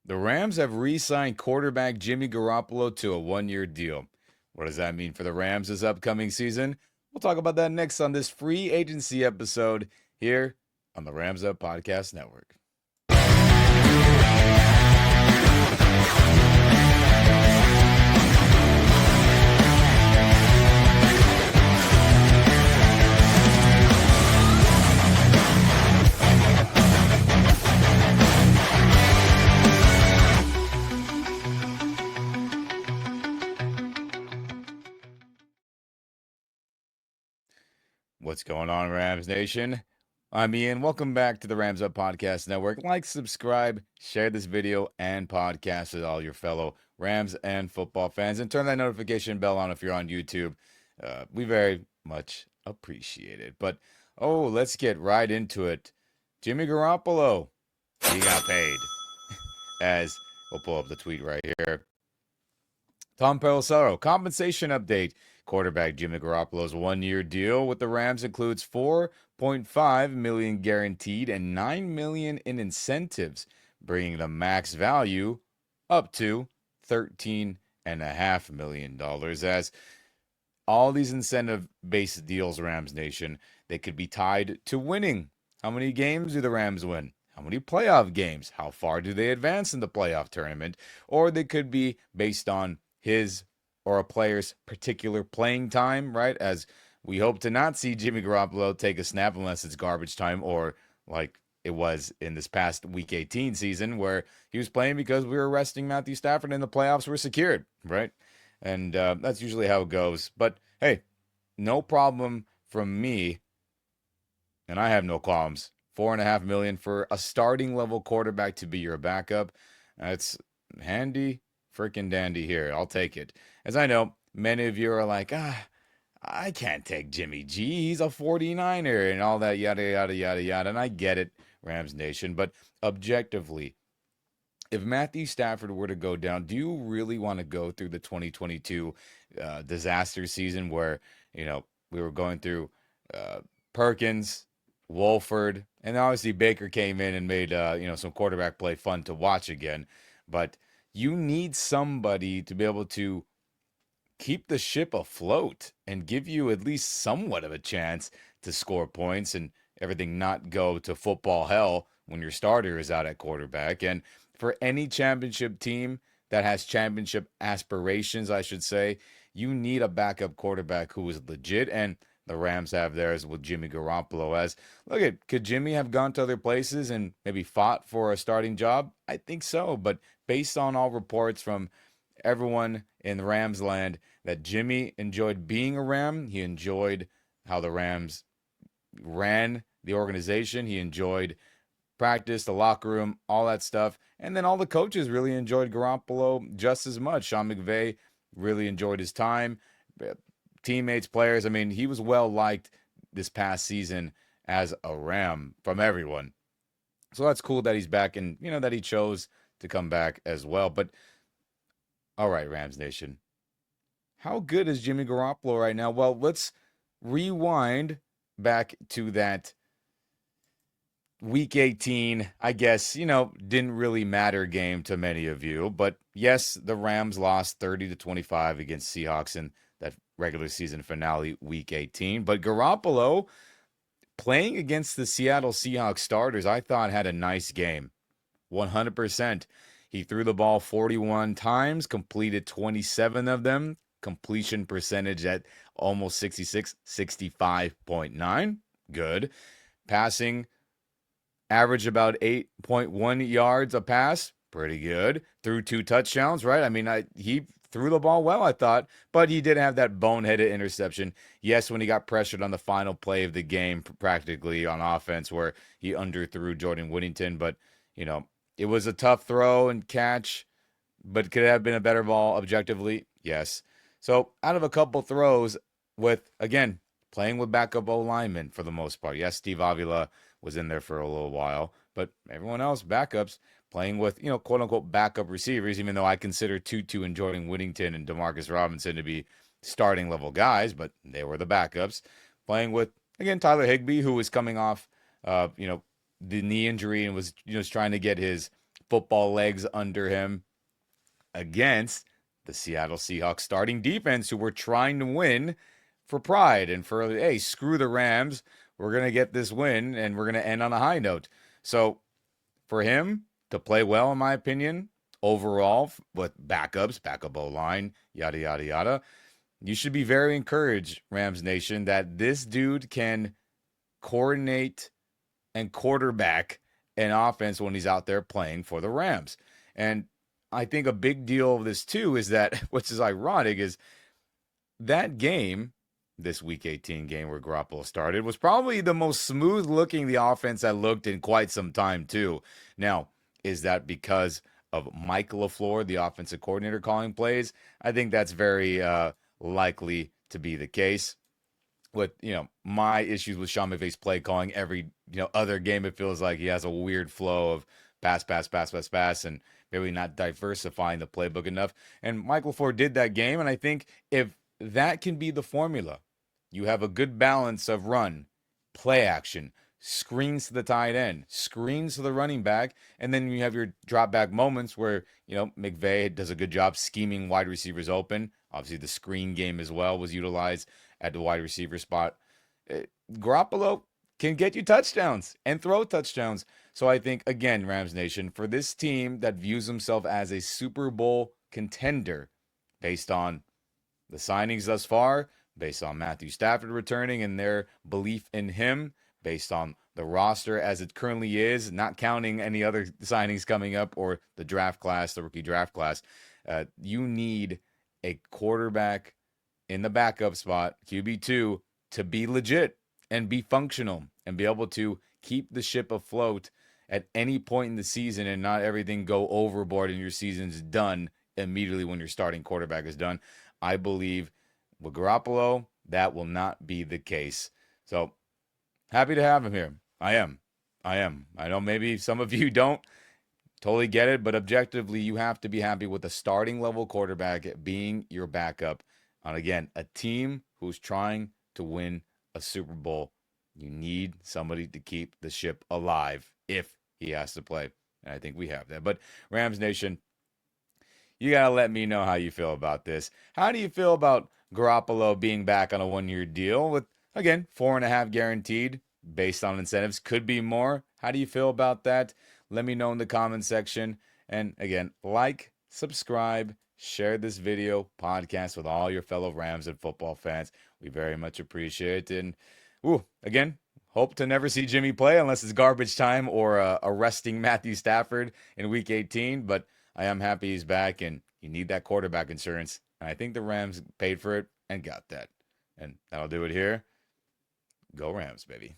The Rams have re-signed quarterback Jimmy Garoppolo to a one-year deal. What does that mean for the Rams this upcoming season? We'll talk about that next on this free agency episode here on the Rams Up Podcast Network. What's going on, Rams Nation? I'm Ian. Welcome back to the Rams Up Podcast Network. Like, subscribe, share this video and podcast with all your fellow Rams and football fans, and turn that notification bell on if you're on YouTube. We very much appreciate it. But, let's get right into it. Jimmy Garoppolo, he got paid. As we'll pull up the tweet right here. Tom Pelissero, compensation update. Quarterback Jimmy Garoppolo's one-year deal with the Rams includes $4.5 million guaranteed and $9 million in incentives, bringing the max value up to $13.5 million. As all these incentive-based deals, Rams Nation, they could be tied to winning. How many games do the Rams win? How many playoff games? How far do they advance in the playoff tournament? Or they could be based on his or a player's particular playing time, right? As we hope to not see Jimmy Garoppolo take a snap unless it's garbage time, or like it was in this past Week 18 season where he was playing because we were resting Matthew Stafford and the playoffs were secured, right? And that's usually how it goes. But hey, no problem from me, and I have no qualms. $4.5 million for a starting level quarterback to be your backup. That's handy freaking dandy here. I'll take it. As I know, many of you are like, I can't take Jimmy G. He's a 49er and all that yada, yada, yada, yada. And I get it, Rams Nation. But objectively, if Matthew Stafford were to go down, do you really want to go through the 2022 disaster season where, we were going through Perkins, Wolford, and obviously Baker came in and made, some quarterback play fun to watch again. But you need somebody to be able to keep the ship afloat and give you at least somewhat of a chance to score points and everything not go to football hell when your starter is out at quarterback. And for any championship team that has championship aspirations, I should say, you need a backup quarterback who is legit. And the Rams have theirs with Jimmy Garoppolo. As could Jimmy have gone to other places and maybe fought for a starting job? I think so. But based on all reports from everyone in the Rams land, that Jimmy enjoyed being a Ram. He enjoyed how the Rams ran the organization. He enjoyed practice, the locker room, all that stuff. And then all the coaches really enjoyed Garoppolo just as much. Sean McVay really enjoyed his time. Teammates, players. I mean, he was well liked this past season as a Ram from everyone. So that's cool that he's back and, that he chose to come back as well. But all right, Rams Nation, how good is Jimmy Garoppolo right now? Well, let's rewind back to that Week 18, I guess, didn't really matter game to many of you. But yes, the Rams lost 30-25 against Seahawks in that regular season finale Week 18. But Garoppolo, playing against the Seattle Seahawks starters, I thought had a nice game. 100%. He threw the ball 41 times, completed 27 of them. Completion percentage at almost 66, 65.9. Good. Passing average about 8.1 yards a pass. Pretty good. Threw 2 touchdowns, right? I mean, he threw the ball well, I thought, but he did have that boneheaded interception. Yes, when he got pressured on the final play of the game, practically on offense, where he underthrew Jordan Whittington, but, it was a tough throw and catch, but could it have been a better ball objectively? Yes. So out of a couple throws with, again, playing with backup O-linemen for the most part. Yes, Steve Avila was in there for a little while, but everyone else, backups, playing with, quote-unquote backup receivers, even though I consider Tutu and Jordan Whittington and Demarcus Robinson to be starting level guys, but they were the backups. Playing with, again, Tyler Higbee, who was coming off, the knee injury and was, trying to get his football legs under him against the Seattle Seahawks starting defense, who were trying to win for pride and for, hey, screw the Rams. We're going to get this win and we're going to end on a high note. So for him to play well, in my opinion, overall, with backups, backup O line, yada, yada, yada, you should be very encouraged, Rams Nation, that this dude can coordinate and quarterback an offense when he's out there playing for the Rams. And I think a big deal of this too is that, which is ironic, is that game, this Week 18 game where Garoppolo started, was probably the most smooth looking the offense I looked in quite some time too. Now, is that because of Mike LaFleur, the offensive coordinator, calling plays? I think that's very likely to be the case. With my issues with Sean McVay's play calling, every other game, it feels like he has a weird flow of pass, pass, pass, pass, pass, and maybe not diversifying the playbook enough. And Mike LaFleur did that game, and I think if that can be the formula, you have a good balance of run, play action, screens to the tight end, screens to the running back, and then you have your drop back moments where McVay does a good job scheming wide receivers open. Obviously, the screen game as well was utilized at the wide receiver spot. Garoppolo can get you touchdowns and throw touchdowns. So I think, again, Rams Nation, for this team that views himself as a Super Bowl contender based on the signings thus far, based on Matthew Stafford returning and their belief in him, based on the roster as it currently is, not counting any other signings coming up or the draft class, the rookie draft class, you need a quarterback in the backup spot, QB2, to be legit and be functional and be able to keep the ship afloat at any point in the season and not everything go overboard and your season's done immediately when your starting quarterback is done. I believe with Garoppolo, that will not be the case. So happy to have him here. I am. I know maybe some of you don't totally get it, but objectively, you have to be happy with a starting level quarterback being your backup on, again, a team who's trying to win a Super Bowl. You need somebody to keep the ship alive if he has to play. And I think we have that. But Rams Nation, you got to let me know how you feel about this. How do you feel about Garoppolo being back on a 1-year deal with, again, 4.5 guaranteed based on incentives? Could be more. How do you feel about that? Let me know in the comment section. And again, like, subscribe, share this video podcast with all your fellow Rams and football fans. We very much appreciate it. And again, hope to never see Jimmy play unless it's garbage time or arresting Matthew Stafford in Week 18. But I am happy he's back, and you need that quarterback insurance. And I think the Rams paid for it and got that. And that'll do it here. Go Rams, baby.